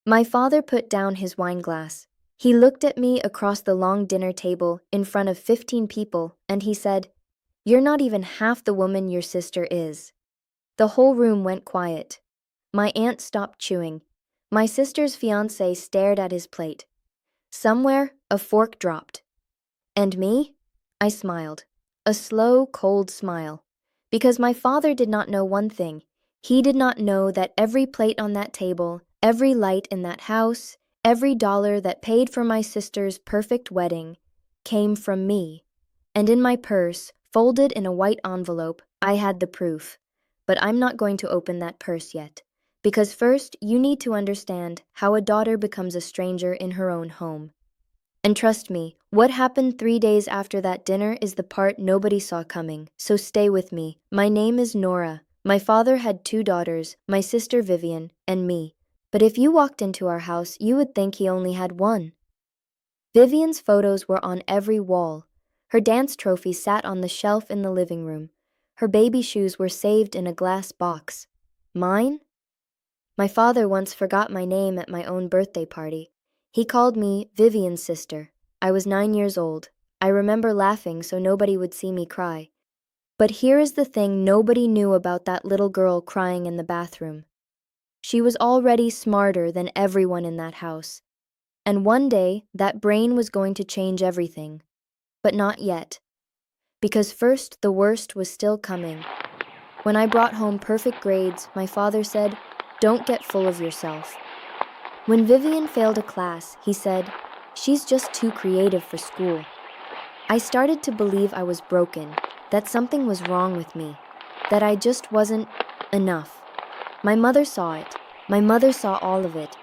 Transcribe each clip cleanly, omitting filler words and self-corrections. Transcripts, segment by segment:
My father put down his wine glass. He looked at me across the long dinner table in front of 15 people, and he said, "You're not even half the woman your sister is." The whole room went quiet. My aunt stopped chewing. My sister's fiancé stared at his plate. Somewhere, a fork dropped. And me? I smiled. A slow, cold smile. Because my father did not know one thing. He did not know that every plate on that table, every light in that house, every dollar that paid for my sister's perfect wedding came from me. And in my purse, folded in a white envelope, I had the proof. But I'm not going to open that purse yet. Because first, you need to understand how a daughter becomes a stranger in her own home. And trust me, what happened 3 days after that dinner is the part nobody saw coming, so stay with me. My name is Nora. My father had 2 daughters, my sister Vivian, and me. But if you walked into our house, you would think he only had one. Vivian's photos were on every wall. Her dance trophy sat on the shelf in the living room. Her baby shoes were saved in a glass box. Mine? My father once forgot my name at my own birthday party. He called me Vivian's sister. I was 9 years old. I remember laughing so nobody would see me cry. But here is the thing nobody knew about that little girl crying in the bathroom. She was already smarter than everyone in that house. And one day, that brain was going to change everything. But not yet. Because first, the worst was still coming. When I brought home perfect grades, my father said, "Don't get full of yourself." When Vivian failed a class, he said, "She's just too creative for school." I started to believe I was broken, that something was wrong with me, that I just wasn't enough. My mother saw it. My mother saw all of it.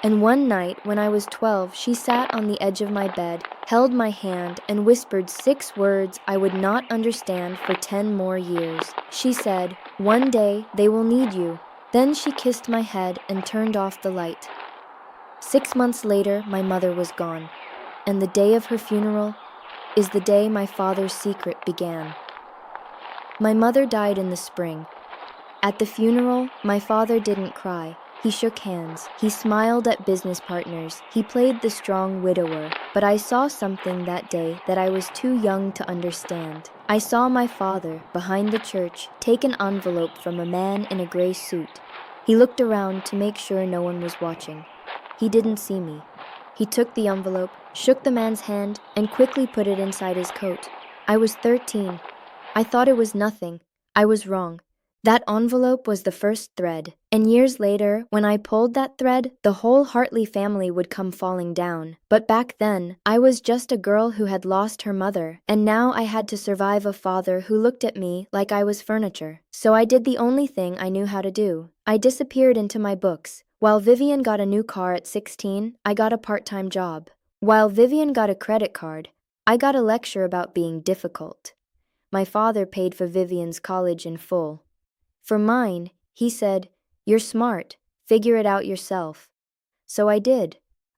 And one night, when I was 12, she sat on the edge of my bed, held my hand, and whispered 6 words I would not understand for 10 more years. She said, "One day, they will need you." Then she kissed my head and turned off the light. 6 months later, my mother was gone, and the day of her funeral is the day my father's secret began. My mother died in the spring. At the funeral, my father didn't cry. He shook hands. He smiled at business partners. He played the strong widower. But I saw something that day that I was too young to understand. I saw my father, behind the church, take an envelope from a man in a gray suit. He looked around to make sure no one was watching. He didn't see me. He took the envelope, shook the man's hand, and quickly put it inside his coat. I was 13. I thought it was nothing. I was wrong. That envelope was the first thread, and years later, when I pulled that thread, the whole Hartley family would come falling down. But back then, I was just a girl who had lost her mother, and now I had to survive a father who looked at me like I was furniture. So I did the only thing I knew how to do. I disappeared into my books. While Vivian got a new car at 16, I got a part-time job. While Vivian got a credit card, I got a lecture about being difficult. My father paid for Vivian's college in full. For mine, he said, "You're smart. Figure it out yourself." So I did.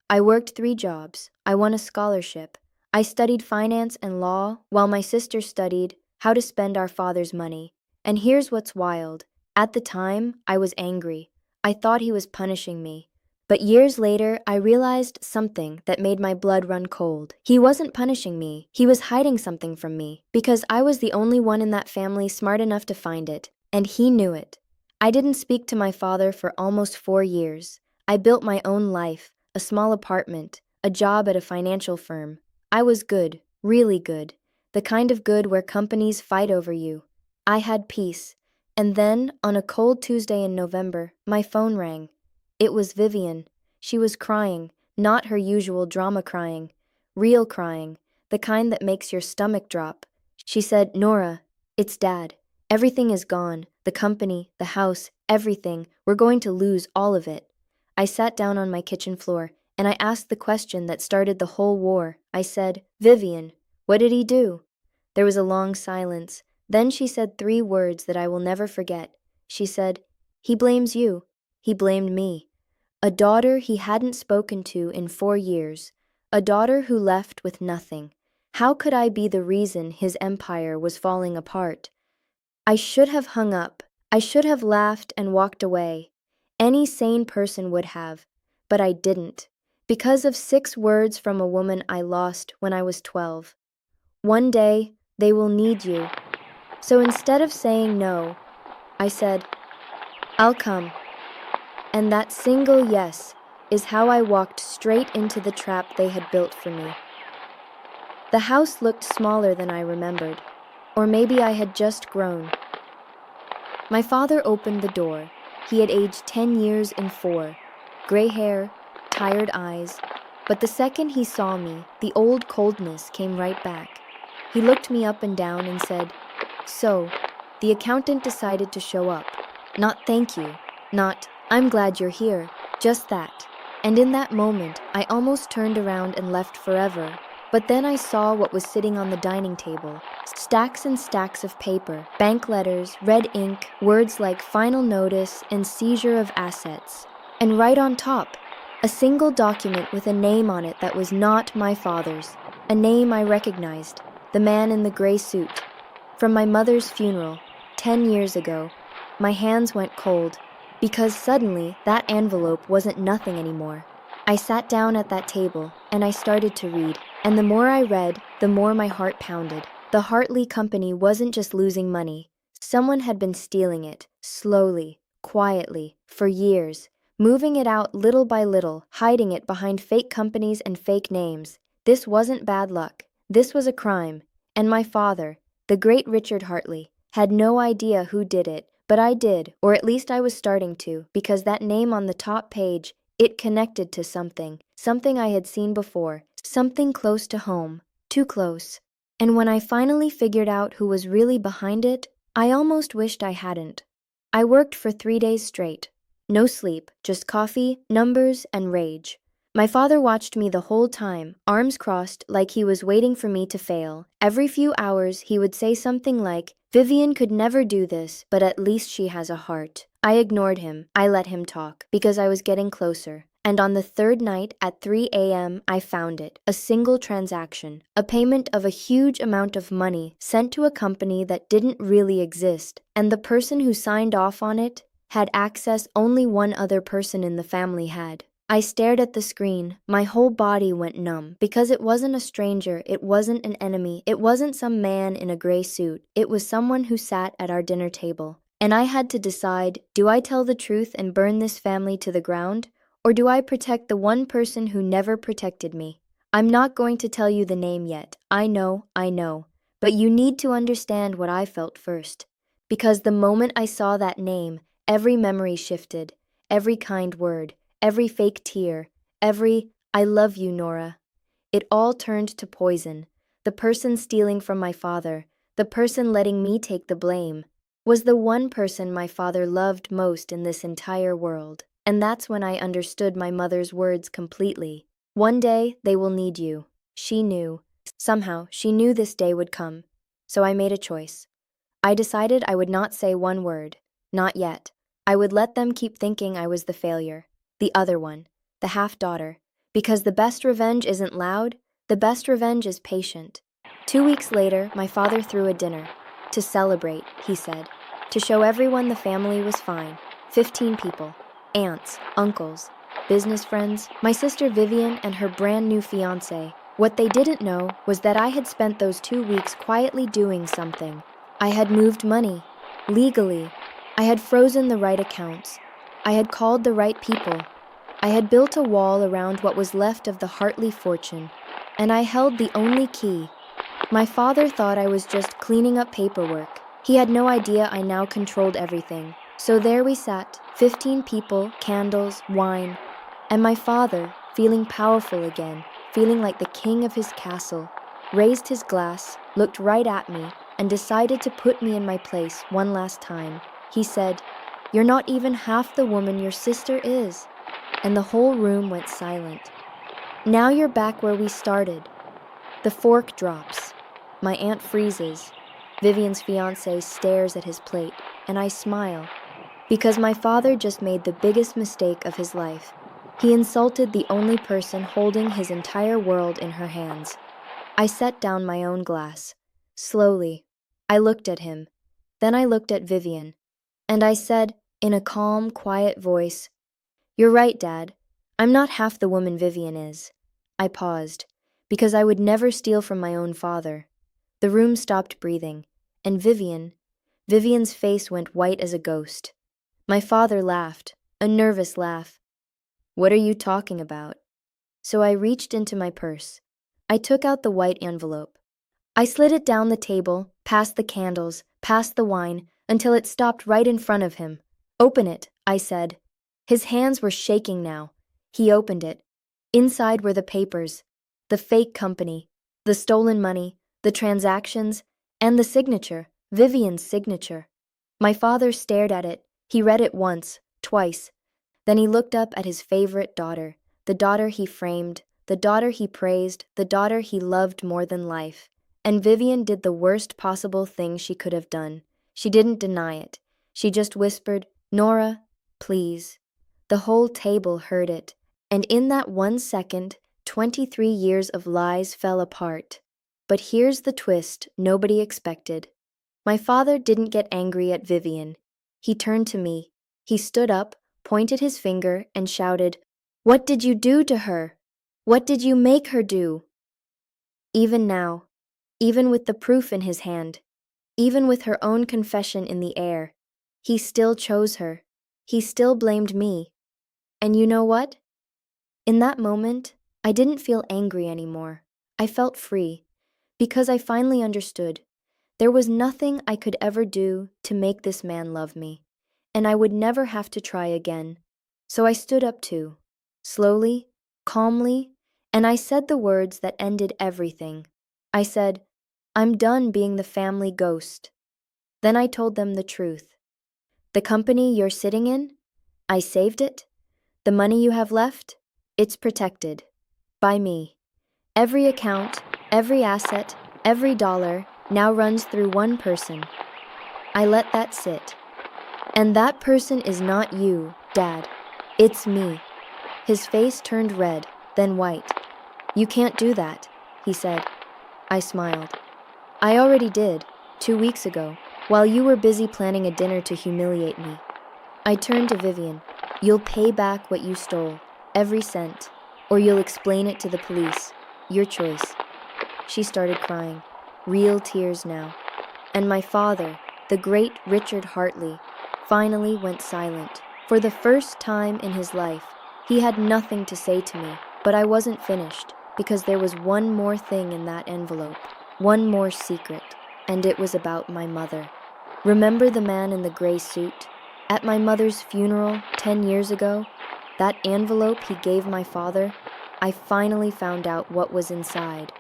I worked 3 jobs. I won a scholarship. I studied finance and law while my sister studied how to spend our father's money. And here's what's wild. At the time, I was angry. I thought he was punishing me. But years later, I realized something that made my blood run cold. He wasn't punishing me. He was hiding something from me, because I was the only one in that family smart enough to find it. And he knew it. I didn't speak to my father for almost 4 years. I built my own life, a small apartment, a job at a financial firm. I was good, really good, the kind of good where companies fight over you. I had peace. And then, on a cold Tuesday in November, my phone rang. It was Vivian. She was crying, not her usual drama crying, real crying, the kind that makes your stomach drop. She said, "Nora, it's Dad. Everything is gone. The company, the house, everything. We're going to lose all of it." I sat down on my kitchen floor, and I asked the question that started the whole war. I said, "Vivian, what did he do?" There was a long silence. Then she said 3 words that I will never forget. She said, "He blames you." He blamed me. A daughter he hadn't spoken to in 4 years. A daughter who left with nothing. How could I be the reason his empire was falling apart? I should have hung up. I should have laughed and walked away. Any sane person would have. but I didn't, because of 6 words from a woman I lost when I was 12. One day, they will need you. So instead of saying no, I said, I'll come. And that single yes is how I walked straight into the trap they had built for me. The house looked smaller than I remembered, or maybe I had just grown. My father opened the door. He had aged 10 years in 4, gray hair, tired eyes, but the second he saw me, the old coldness came right back. He looked me up and down and said, "So, the accountant decided to show up. Not thank you, not I'm glad you're here, just that." And in that moment, I almost turned around and left forever. But then I saw what was sitting on the dining table. Stacks and stacks of paper, bank letters, red ink, words like final notice and seizure of assets. And right on top, a single document with a name on it that was not my father's. A name I recognized, the man in the gray suit. From my mother's funeral, 10 years ago, my hands went cold, because suddenly that envelope wasn't nothing anymore. I sat down at that table, and I started to read. And the more I read, the more my heart pounded. The Hartley Company wasn't just losing money. Someone had been stealing it, slowly, quietly, for years, moving it out little by little, hiding it behind fake companies and fake names. This wasn't bad luck. This was a crime. And my father, the great Richard Hartley, had no idea who did it, but I did, or at least I was starting to, because that name on the top page, it connected to something I had seen before, something close to home, too close. And when I finally figured out who was really behind it, I almost wished I hadn't. I worked for 3 days straight. No sleep, just coffee, numbers, and rage. My father watched me the whole time, arms crossed, like he was waiting for me to fail. Every few hours, he would say something like, "Vivian could never do this, but at least she has a heart." I ignored him. I let him talk, because I was getting closer. And on the 3rd night at 3 a.m., I found it. A single transaction. A payment of a huge amount of money sent to a company that didn't really exist. And the person who signed off on it had access only one other person in the family had. I stared at the screen. My whole body went numb, because it wasn't a stranger, it wasn't an enemy, it wasn't some man in a gray suit. It was someone who sat at our dinner table. And I had to decide, do I tell the truth and burn this family to the ground? Or do I protect the one person who never protected me? I'm not going to tell you the name yet. I know. But you need to understand what I felt first. Because the moment I saw that name, every memory shifted, every kind word, every fake tear, every "I love you, Nora." It all turned to poison. The person stealing from my father, the person letting me take the blame, was the one person my father loved most in this entire world. And that's when I understood my mother's words completely. One day, they will need you. She knew. Somehow, she knew this day would come. So I made a choice. I decided I would not say one word. Not yet. I would let them keep thinking I was the failure. The other one. The half-daughter. Because the best revenge isn't loud. The best revenge is patient. 2 weeks later, my father threw a dinner. To celebrate, he said. To show everyone the family was fine. 15 people. Aunts, uncles, business friends, my sister Vivian and her brand new fiancé. What they didn't know was that I had spent those 2 weeks quietly doing something. I had moved money. Legally. I had frozen the right accounts. I had called the right people. I had built a wall around what was left of the Hartley fortune. And I held the only key. My father thought I was just cleaning up paperwork. He had no idea I now controlled everything. So there we sat, 15 people, candles, wine, and my father, feeling powerful again, feeling like the king of his castle, raised his glass, looked right at me, and decided to put me in my place one last time. He said, "You're not even half the woman your sister is." And the whole room went silent. Now you're back where we started. The fork drops. My aunt freezes. Vivian's fiancé stares at his plate, and I smile. Because my father just made the biggest mistake of his life. He insulted the only person holding his entire world in her hands. I set down my own glass. Slowly, I looked at him. Then I looked at Vivian. And I said, in a calm, quiet voice, "You're right, Dad. I'm not half the woman Vivian is. I paused, because I would never steal from my own father. The room stopped breathing, and Vivian's face went white as a ghost. My father laughed, a nervous laugh. What are you talking about? So I reached into my purse. I took out the white envelope. I slid it down the table, past the candles, past the wine, until it stopped right in front of him. Open it, I said. His hands were shaking now. He opened it. Inside were the papers, the fake company, the stolen money, the transactions, and the signature, Vivian's signature. My father stared at it. He read it once, twice. Then he looked up at his favorite daughter, the daughter he framed, the daughter he praised, the daughter he loved more than life. And Vivian did the worst possible thing she could have done. She didn't deny it. She just whispered, "Nora, please." The whole table heard it, and in that 1 second, 23 years of lies fell apart. But here's the twist nobody expected. My father didn't get angry at Vivian. He turned to me. He stood up, pointed his finger, and shouted, "What did you do to her? What did you make her do?" Even now, even with the proof in his hand, even with her own confession in the air, he still chose her. He still blamed me. And you know what? In that moment, I didn't feel angry anymore. I felt free, because I finally understood. There was nothing I could ever do to make this man love me, and I would never have to try again. So I stood up too, slowly, calmly, and I said the words that ended everything. I said, "I'm done being the family ghost." Then I told them the truth. The company you're sitting in, I saved it. The money you have left, it's protected. By me. Every account, every asset, every dollar now runs through one person. I let that sit. And that person is not you, Dad. It's me. His face turned red, then white. "You can't do that," he said. I smiled. "I already did, 2 weeks ago, while you were busy planning a dinner to humiliate me." I turned to Vivian. "You'll pay back what you stole, every cent, or you'll explain it to the police. Your choice." She started crying, real tears now. And my father, the great Richard Hartley, finally went silent. For the first time in his life, he had nothing to say to me, but I wasn't finished, because there was one more thing in that envelope, one more secret, and it was about my mother. Remember the man in the gray suit? At my mother's funeral 10 years ago, that envelope he gave my father, I finally found out what was inside.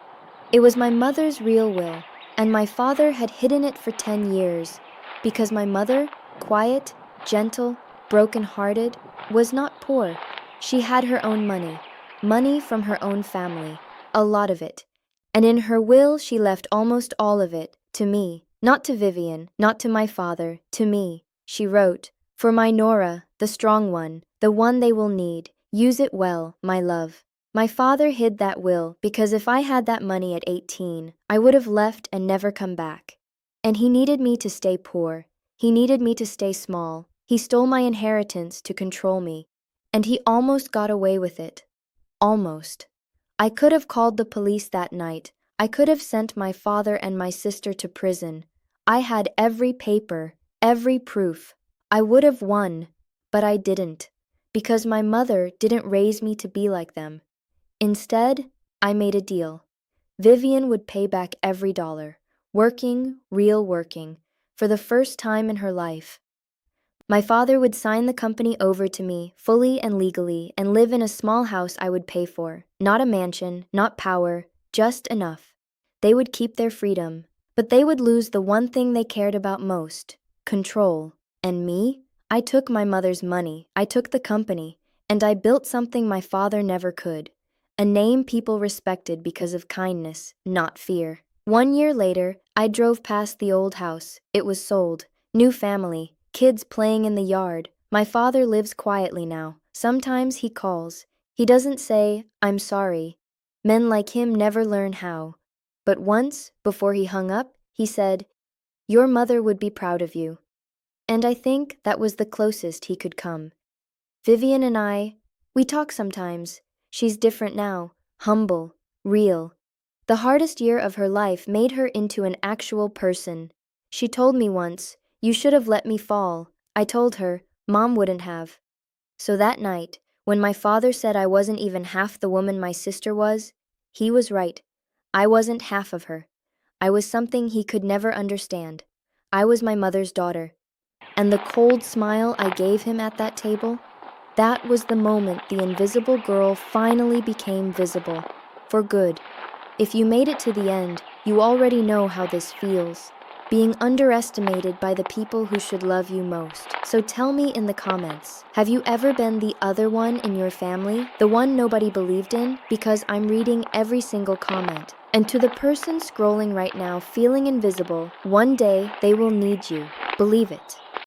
It was my mother's real will, and my father had hidden it for 10 years, because my mother, quiet, gentle, broken-hearted, was not poor. She had her own money, money from her own family, a lot of it. And in her will she left almost all of it to me, not to Vivian, not to my father, to me. She wrote, "For my Nora, the strong one, the one they will need, use it well, my love." My father hid that will because if I had that money at 18, I would have left and never come back. And he needed me to stay poor. He needed me to stay small. He stole my inheritance to control me. And he almost got away with it. Almost. I could have called the police that night. I could have sent my father and my sister to prison. I had every paper, every proof. I would have won, but I didn't, because my mother didn't raise me to be like them. Instead, I made a deal. Vivian would pay back every dollar, working, real working, for the first time in her life. My father would sign the company over to me, fully and legally, and live in a small house I would pay for. Not a mansion, not power, just enough. They would keep their freedom, but they would lose the one thing they cared about most, control. And me? I took my mother's money, I took the company, and I built something my father never could. A name people respected because of kindness, not fear. 1 year later, I drove past the old house. It was sold. New family, kids playing in the yard. My father lives quietly now. Sometimes he calls. He doesn't say, "I'm sorry." Men like him never learn how. But once, before he hung up, he said, "Your mother would be proud of you." And I think that was the closest he could come. Vivian and I, We talk sometimes. She's different now, humble, real. The hardest year of her life made her into an actual person. She told me once, "You should have let me fall." I told her, "Mom wouldn't have." So that night, when my father said I wasn't even half the woman my sister was, he was right. I wasn't half of her. I was something he could never understand. I was my mother's daughter. And the cold smile I gave him at that table, that was the moment the invisible girl finally became visible. For good. If you made it to the end, you already know how this feels. Being underestimated by the people who should love you most. So tell me in the comments, have you ever been the other one in your family? The one nobody believed in? Because I'm reading every single comment. And to the person scrolling right now feeling invisible, one day they will need you. Believe it.